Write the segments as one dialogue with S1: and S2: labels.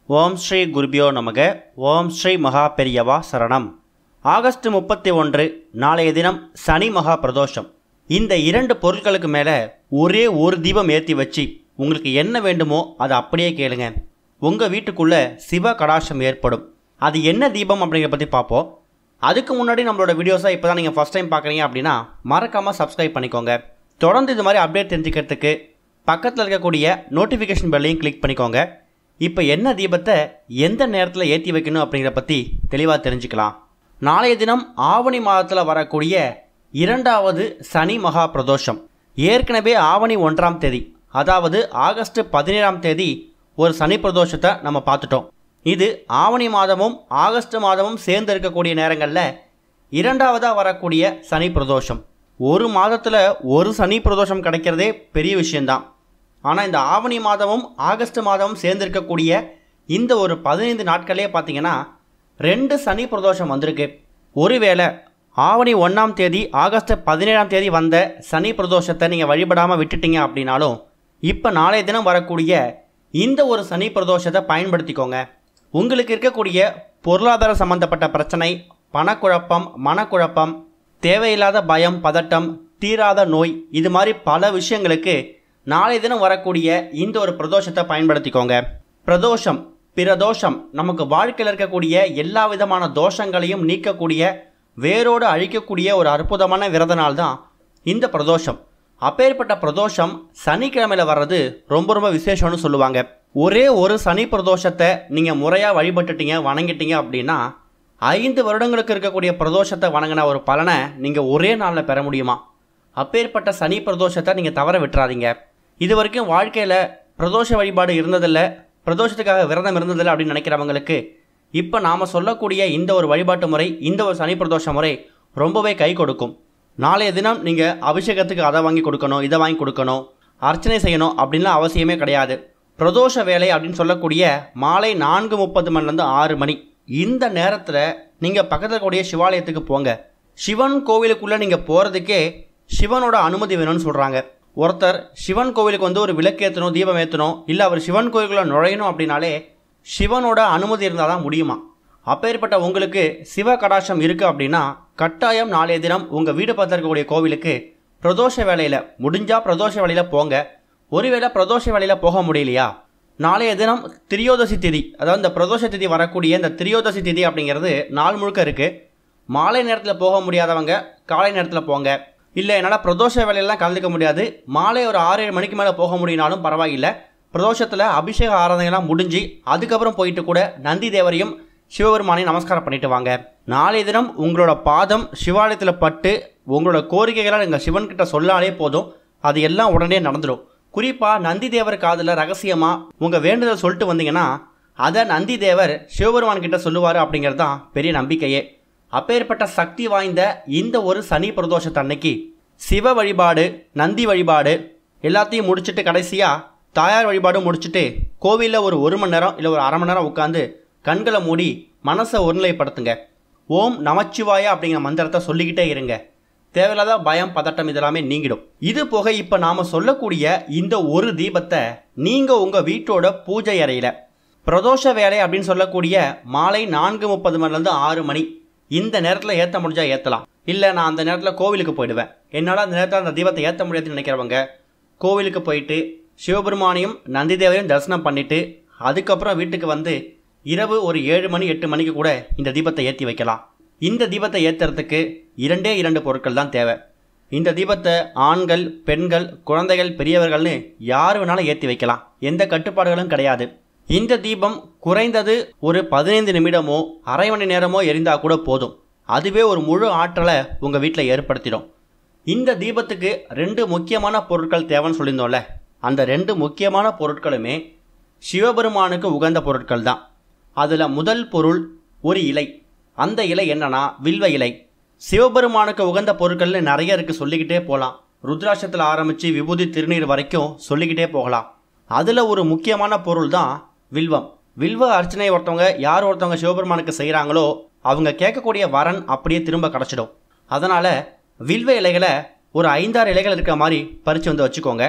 S1: ஓம் ஸ்ரீ குருபியோ நமக. ஓம் ஸ்ரீ மகா பெரியவா சரணம். ஆகஸ்ட் 31 நாளைய தினம் சனி மகா பிரதோஷம். இந்த இரண்டு பொருட்களுக்கு மேலே ஒரே ஒரு தீபம் ஏற்றி வச்சு உங்களுக்கு என்ன வேண்டுமோ அதை அப்படியே கேளுங்க. உங்கள் வீட்டுக்குள்ளே சிவ கடாட்சம் ஏற்படும். அது என்ன தீபம் அப்படிங்கிறத பற்றி பார்ப்போம். அதுக்கு முன்னாடி நம்மளோட வீடியோஸை இப்போ தான் நீங்கள் ஃபஸ்ட் டைம் பார்க்குறீங்க அப்படின்னா மறக்காமல் சப்ஸ்கிரைப் பண்ணிக்கோங்க. தொடர்ந்து இது மாதிரி அப்டேட் தெரிஞ்சுக்கிறதுக்கு பக்கத்தில் இருக்கக்கூடிய நோட்டிஃபிகேஷன் பெல்லையும் கிளிக் பண்ணிக்கோங்க. இப்போ என்ன தீபத்தை எந்த நேரத்தில் ஏற்றி வைக்கணும் அப்படிங்கிறத பற்றி தெளிவாக தெரிஞ்சுக்கலாம். நாளைய தினம் ஆவணி மாதத்தில் வரக்கூடிய இரண்டாவது சனி மகா பிரதோஷம். ஏற்கனவே ஆவணி 1ஆம் தேதி, அதாவது ஆகஸ்ட் 17ஆம் தேதி ஒரு சனி பிரதோஷத்தை நம்ம பார்த்துட்டோம். இது ஆவணி மாதமும் ஆகஸ்ட் மாதமும் சேர்ந்து இருக்கக்கூடிய நேரங்களில் இரண்டாவதாக வரக்கூடிய சனி பிரதோஷம். ஒரு மாதத்தில் ஒரு சனி பிரதோஷம் கிடைக்கிறதே பெரிய விஷயந்தான். ஆனால் இந்த ஆவணி மாதமும் ஆகஸ்ட் மாதமும் சேர்ந்திருக்கக்கூடிய இந்த ஒரு 15 நாட்களே பார்த்தீங்கன்னா 2 சனி பிரதோஷம் வந்திருக்கு. ஒருவேளை ஆவணி 1ஆம் தேதி ஆகஸ்ட் 17ஆம் தேதி வந்த சனி பிரதோஷத்தை நீங்கள் வழிபடாமல் விட்டுட்டீங்க அப்படின்னாலும் இப்போ நாளைய தினம் வரக்கூடிய இந்த ஒரு சனி பிரதோஷத்தை பயன்படுத்திக்கோங்க. உங்களுக்கு இருக்கக்கூடிய பொருளாதார சம்பந்தப்பட்ட பிரச்சனை, பணக்குழப்பம், மனக்குழப்பம், தேவையில்லாத பயம், பதட்டம், தீராத நோய், இது மாதிரி பல விஷயங்களுக்கு நாளைய தினம் வரக்கூடிய இந்த ஒரு பிரதோஷத்தை பயன்படுத்திக்கோங்க. பிரதோஷம் நமக்கு வாழ்க்கையில் இருக்கக்கூடிய எல்லா விதமான தோஷங்களையும் நீக்கக்கூடிய, வேரோடு அழிக்கக்கூடிய ஒரு அற்புதமான விரத நாள் தான் இந்த பிரதோஷம். அப்பேற்பட்ட பிரதோஷம் சனிக்கிழமையில் வர்றது ரொம்ப ரொம்ப விசேஷம்னு சொல்லுவாங்க. ஒரே ஒரு சனி பிரதோஷத்தை நீங்கள் முறையாக வழிபட்டுட்டீங்க, வணங்கிட்டீங்க அப்படின்னா 5 வருடங்களுக்கு இருக்கக்கூடிய பிரதோஷத்தை வணங்கின ஒரு பலனை நீங்கள் ஒரே நாளில் பெற முடியுமா? அப்பேற்பட்ட சனி பிரதோஷத்தை நீங்கள் தவற விட்டுறாதீங்க. இது வரைக்கும் வாழ்க்கையில் பிரதோஷ வழிபாடு இருந்ததில்லை, பிரதோஷத்துக்காக விரதம் இருந்ததில்லை அப்படின்னு நினைக்கிறவங்களுக்கு இப்போ நாம் சொல்லக்கூடிய இந்த ஒரு வழிபாட்டு முறை, இந்த ஒரு சனி பிரதோஷ முறை ரொம்பவே கை கொடுக்கும். நாளைய தினம் நீங்கள் அபிஷேகத்துக்கு அதை வாங்கி கொடுக்கணும், இதை வாங்கி கொடுக்கணும், அர்ச்சனை செய்யணும் அப்படின்லாம் அவசியமே கிடையாது. பிரதோஷ வேலை அப்படின்னு சொல்லக்கூடிய மாலை 4:30 மணிலேருந்து 6 மணி இந்த நேரத்தில் நீங்கள் பக்கத்தில் கூடிய சிவாலயத்துக்கு போங்க. சிவன் கோவிலுக்குள்ளே நீங்கள் போகிறதுக்கே சிவனோட அனுமதி வேணும்னு சொல்கிறாங்க. ஒருத்தர் சிவன் கோவிலுக்கு வந்து ஒரு விளக்கு ஏற்றணும், தீபம் ஏற்றணும், இல்லை அவர் சிவன் கோவிலுக்குள்ளே நுழையணும் அப்படின்னாலே சிவனோட அனுமதி இருந்தால் தான் முடியுமா? அப்பேற்பட்ட உங்களுக்கு சிவ கடாட்சம் இருக்குது அப்படின்னா கட்டாயம் நாளைய தினம் உங்கள் வீடு பார்த்து இருக்கக்கூடிய கோவிலுக்கு பிரதோஷ வேலையில் முடிஞ்சால் பிரதோஷ வேலையில் போங்க. ஒருவேளை பிரதோஷ வேலையில் போக முடியலையா, நாளைய தினம் திரியோதசி திதி, அதாவது இந்த பிரதோஷ திதி வரக்கூடிய இந்த திரியோதசி திதி அப்படிங்கிறது நாள் முழுக்க இருக்குது. மாலை நேரத்தில் போக முடியாதவங்க காலை நேரத்தில் போங்க. இல்லை என்னால் பிரதோஷ வேலையெல்லாம் கலந்துக்க முடியாது, மாலை ஒரு 6-7 மணிக்கு மேலே போக முடியினாலும் பரவாயில்லை. பிரதோஷத்தில் அபிஷேக ஆராதனைலாம் முடிஞ்சு அதுக்கப்புறம் போயிட்டு கூட நந்தி தேவரையும் சிவபெருமானையும் நமஸ்காரம் பண்ணிட்டு வாங்க. நாளைய தினம் உங்களோட பாதம் சிவாலயத்தில் பட்டு உங்களோட கோரிக்கைகளை நீங்கள் சிவன்கிட்ட சொல்லாலே போதும், அது எல்லாம் உடனே நடந்துடும். குறிப்பாக நந்தி தேவர் காதில் ரகசியமாக உங்கள் வேண்டுதல் சொல்லிட்டு வந்தீங்கன்னா அதை நந்தி தேவர் சிவபெருமான்கிட்ட சொல்லுவார் அப்படிங்கிறது தான் பெரிய நம்பிக்கையே. அப்பேற்பட்ட சக்தி வாய்ந்த இந்த ஒரு சனி பிரதோஷத்தன்னைக்கு சிவ வழிபாடு, நந்தி வழிபாடு எல்லாத்தையும் முடிச்சுட்டு கடைசியாக தாயார் வழிபாடும் முடிச்சுட்டு கோவிலில் ஒரு 1 மணி நேரம் இல்லை ஒரு அரை மணி நேரம் உட்காந்து கண்களை மூடி மனசை ஒருநிலைப்படுத்துங்க. ஓம் நமச்சிவாயா அப்படிங்கிற மந்திரத்தை சொல்லிக்கிட்டே இருங்க. தேவையில்லாத பயம், பதட்டம் இதெல்லாமே நீங்கிடும். இது போக இப்போ நாம் சொல்லக்கூடிய இந்த ஒரு தீபத்தை நீங்கள் உங்கள் வீட்டோட பூஜை அறையில் பிரதோஷ வேலை அப்படின்னு சொல்லக்கூடிய மாலை 4:30 மணிலேருந்து 6 மணி இந்த நேரத்தில் ஏற்ற முடிஞ்சால் ஏற்றலாம். இல்லை நான் அந்த நேரத்தில் கோவிலுக்கு போயிடுவேன், என்னால் அந்த நேரத்தில் அந்த தீபத்தை ஏற்ற முடியாதுன்னு நினைக்கிறவங்க கோவிலுக்கு போயிட்டு சிவபெருமானையும் நந்தி தேவரையும் தரிசனம் பண்ணிவிட்டு அதுக்கப்புறம் வீட்டுக்கு வந்து இரவு ஒரு 7 மணி 8 மணிக்கு கூட இந்த தீபத்தை ஏற்றி வைக்கலாம். இந்த தீபத்தை ஏற்றுறதுக்கு 2 பொருட்கள் தான் தேவை. இந்த தீபத்தை ஆண்கள், பெண்கள், குழந்தைகள், பெரியவர்கள்னு யார் வேணாலும் ஏற்றி வைக்கலாம், எந்த கட்டுப்பாடுகளும் கிடையாது. இந்த தீபம் குறைந்தது ஒரு 15 நிமிடமோ அரை மணி நேரமோ எரிந்தால் கூட போதும், அதுவே ஒரு முழு ஆற்றலை உங்கள் வீட்டில் ஏற்படுத்திடும். இந்த தீபத்துக்கு 2 முக்கியமான பொருட்கள் தேவைன்னு சொல்லியிருந்தோம்ல, அந்த 2 முக்கியமான பொருட்களுமே சிவபெருமானுக்கு உகந்த பொருட்கள் தான். அதில் முதல் பொருள் ஒரு இலை. அந்த இலை என்னன்னா வில்வ இலை. சிவபெருமானுக்கு உகந்த பொருட்கள்னு நிறைய இருக்குது, சொல்லிக்கிட்டே போகலாம். ருத்ராட்சத்தில் ஆரம்பித்து விபூதி திருநீர் வரைக்கும் சொல்லிக்கிட்டே போகலாம். அதில் ஒரு முக்கியமான பொருள் தான் வில்வம். வில்வ அர்ச்சனை ஒருத்தவங்க சிவபெருமானுக்கு செய்கிறாங்களோ அவங்க கேட்கக்கூடிய வரன் அப்படியே திரும்ப கிடச்சிடும். அதனால் வில்வ இலைகளை ஒரு 5-6 இலைகள் இருக்கிற மாதிரி பறித்து வந்து வச்சுக்கோங்க.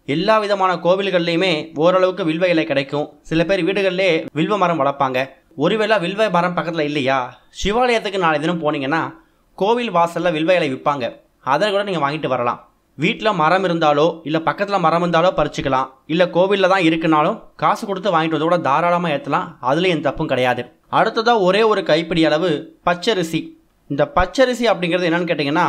S1: எல்லா விதமான கோவில்கள்லையுமே ஓரளவுக்கு வில்வ இலை கிடைக்கும். சில பேர் வீடுகளிலே வில்வ மரம் வளர்ப்பாங்க. ஒருவேளை வில்வ மரம் பக்கத்தில் இல்லையா, சிவாலயத்துக்கு நாளை தினம் போனீங்கன்னா கோவில் வாசலில் வில்வ இலை விற்பாங்க. அதை கூட நீங்கள் வாங்கிட்டு வரலாம். வீட்டில் மரம் இருந்தாலோ இல்லை பக்கத்தில் மரம் இருந்தாலோ பறிச்சுக்கலாம். இல்லை கோவிலில் தான் இருக்குனாலும் காசு கொடுத்து வாங்கிட்டு வந்து கூட தாராளமாக ஏற்றலாம். அதுலேயும் எந்த தப்பும் கிடையாது. அடுத்ததாக ஒரே ஒரு கைப்பிடி அளவு பச்சரிசி. இந்த பச்சரிசி அப்படிங்கிறது என்னன்னு கேட்டிங்கன்னா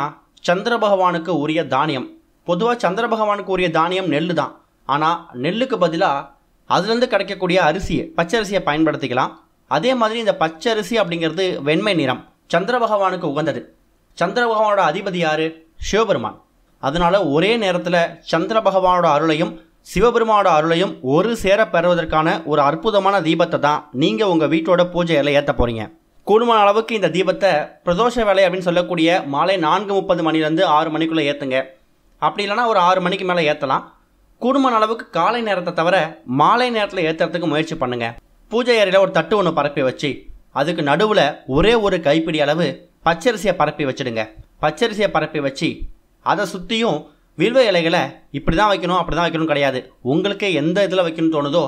S1: சந்திர பகவானுக்கு உரிய தானியம். பொதுவாக சந்திர பகவானுக்கு உரிய தானியம் நெல் தான். ஆனால் நெல்லுக்கு பதிலாக அதுலேருந்து கிடைக்கக்கூடிய அரிசியை பச்சரிசியை பயன்படுத்திக்கலாம். அதே மாதிரி இந்த பச்சரிசி அப்படிங்கிறது வெண்மை நிறம், சந்திர பகவானுக்கு உகந்தது. சந்திர பகவானோட அதிபதி யார்? சிவபெருமான். அதனால் ஒரே நேரத்தில் சந்திர பகவானோட அருளையும் சிவபெருமானோட அருளையும் ஒரு சேர பெறுவதற்கான ஒரு அற்புதமான தீபத்தை தான் நீங்கள் உங்கள் வீட்டோட பூஜையில் ஏற்ற போகிறீங்க. கூடுமான அளவுக்கு இந்த தீபத்தை பிரதோஷ வேலை அப்படின்னு சொல்லக்கூடிய மாலை 4:30 மணிலேருந்து 6 மணிக்குள்ளே ஏற்றுங்க. அப்படி இல்லைனா ஒரு 6 மணிக்கு மேலே ஏற்றலாம். கூடுமான அளவுக்கு காலை நேரத்தை தவிர மாலை நேரத்தில் ஏற்றுறதுக்கு முயற்சி பண்ணுங்கள். பூஜை அறையில் ஒரு தட்டு ஒன்று பரப்பி வச்சு அதுக்கு நடுவில் ஒரே ஒரு கைப்பிடி அளவு பச்சரிசியை பரப்பி வச்சுடுங்க. பச்சரிசியை பரப்பி வச்சு அதை சுற்றியும் வில்வ இலைகளை இப்படி தான் வைக்கணும் அப்படி தான் வைக்கணும் கிடையாது. உங்களுக்கு எந்த இதில் வைக்கணும்னு தோணுதோ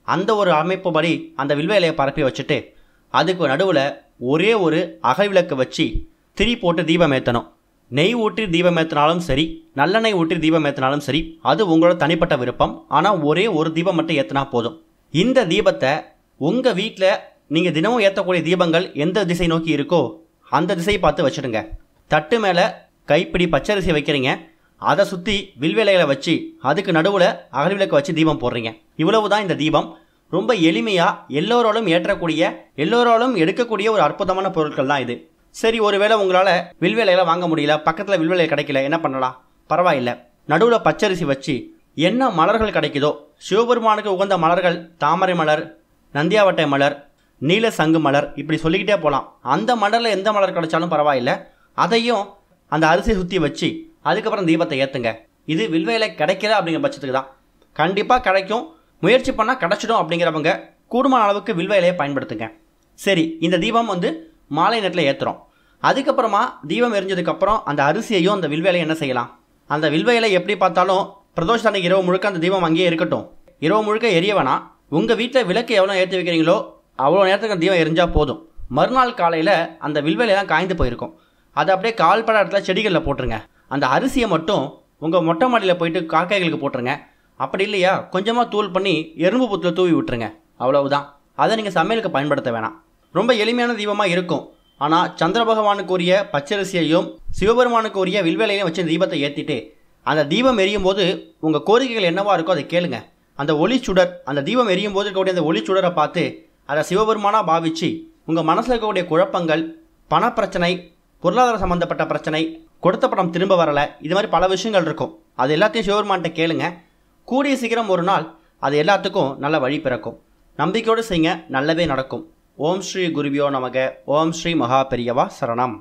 S1: அந்த ஒரு அமைப்பு படி அந்த வில்வ இலையை பரப்பி வச்சுட்டு அதுக்கு நடுவில் ஒரே ஒரு அகல் விளக்கு வச்சு திரி போட்டு தீபம் ஏற்றணும். நெய் ஊற்றி தீபம் ஏற்றினாலும் சரி, நல்லெண்ணெய் ஊற்றி தீபம் ஏற்றினாலும் சரி, அது உங்களோட தனிப்பட்ட விருப்பம். ஆனால் ஒரே ஒரு தீபம் மட்டும் ஏற்றினா போதும். இந்த தீபத்தை உங்கள் வீட்டில் நீங்கள் தினமும் ஏற்றக்கூடிய தீபங்கள் எந்த திசை நோக்கி இருக்கோ அந்த திசையை பார்த்து வச்சுடுங்க. தட்டு மேலே கைப்பிடி பச்சரிசி வைக்கிறீங்க. அதை சுற்றி வில்வேலைகளை வச்சு அதுக்கு நடுவில் அகல் விளக்கு வச்சு தீபம் போடுறீங்க. இவ்வளவு தான் இந்த தீபம். ரொம்ப எளிமையாக எல்லோராலும் ஏற்றக்கூடிய எல்லோராலும் எடுக்கக்கூடிய ஒரு அற்புதமான பொருட்கள் தான் இது. சரி, ஒருவேளை உங்களால் வில்வேலையில் வாங்க முடியல, பக்கத்தில் வில்வேலை கிடைக்கல, என்ன பண்ணலாம்? பரவாயில்லை, நடுவில் பச்சரிசி வச்சு என்ன மலர்கள் கிடைக்குதோ, சிவபெருமானுக்கு உகந்த மலர்கள் தாமரை மலர், நந்தியாவட்டை மலர், நீல சங்கு மலர், இப்படி சொல்லிக்கிட்டே போகலாம். அந்த மலரில் எந்த மலர் கிடைச்சாலும் பரவாயில்லை, அதையும் அந்த அரிசியை சுற்றி வச்சு அதுக்கப்புறம் தீபத்தை ஏற்றுங்க. இது வில்வேலை கிடைக்கல அப்படிங்கிற பட்சத்துக்கு தான். கண்டிப்பாக கிடைக்கும், முயற்சி பண்ணால் கிடச்சிடும். அப்படிங்கிறவங்க கூடுமான அளவுக்கு வில்வ இலையை பயன்படுத்துங்க. சரி, இந்த தீபம் மாலை நேரத்தில் ஏற்றுறோம். அதுக்கப்புறமா தீபம் எரிஞ்சதுக்கப்புறம் அந்த அரிசியையும் அந்த வில்வ இலையை என்ன செய்யலாம்? அந்த வில்வ இலை எப்படி பார்த்தாலும் பிரதோஷ அன்னைக்கு இரவு முழுக்க அந்த தீபம் அங்கேயே இருக்கட்டும். இரவு முழுக்க எரிய வேணாம். உங்கள் வீட்டில் விளக்கு எவ்வளோ ஏற்றி வைக்கிறீங்களோ அவ்வளோ நேரத்துக்கு அந்த தீபம் எரிஞ்சால் போதும். மறுநாள் காலையில் அந்த வில்வ இலையெல்லாம் காய்ந்து போயிருக்கும். அதை அப்படியே கால்பட இடத்துல செடிகளில் போட்டுருங்க. அந்த அரிசியை மட்டும் உங்கள் மொட்டை மாடியில் போயிட்டு காக்கைகளுக்கு போட்டுருங்க. அப்படி இல்லையா கொஞ்சமாக தூள் பண்ணி எறும்பு புத்தில் தூவி விட்டுருங்க. அவ்வளவுதான். அதை நீங்கள் சமையலுக்கு பயன்படுத்த வேணாம். ரொம்ப எளிமையான தீபமாக இருக்கும். ஆனால் சந்திர பகவானுக்கு உரிய பச்சரிசியையும் சிவபெருமானுக்கு உரிய வில்வேலையும் வச்சு தீபத்தை ஏற்றிட்டு அந்த தீபம் எரியும் போது உங்கள் கோரிக்கைகள் என்னவா இருக்கோ அதை கேளுங்க. அந்த ஒளிச்சுடர், அந்த தீபம் எரியும் போது இருக்கக்கூடிய அந்த ஒளிச்சுடரை பார்த்து அதை சிவபெருமானாக பாவிச்சு உங்கள் மனசில் இருக்கக்கூடிய குழப்பங்கள், பணப்பிரச்சனை, பொருளாதார சம்மந்தப்பட்ட பிரச்சனை, கொடுத்த படம் திரும்ப வரலை, இது மாதிரி பல விஷயங்கள் இருக்கும். அது எல்லாத்தையும் சிவபெருமான்கிட்ட கேளுங்க. கூடிய சீக்கிரம் ஒரு நாள் அது எல்லாத்துக்கும் நல்ல வழி பிறக்கும். நம்பிக்கையோடு செய்யுங்க, நல்லவே நடக்கும். ஓம் ஸ்ரீ குருவியோ நமக. ஓம் ஸ்ரீ மகா பெரியவா சரணம்.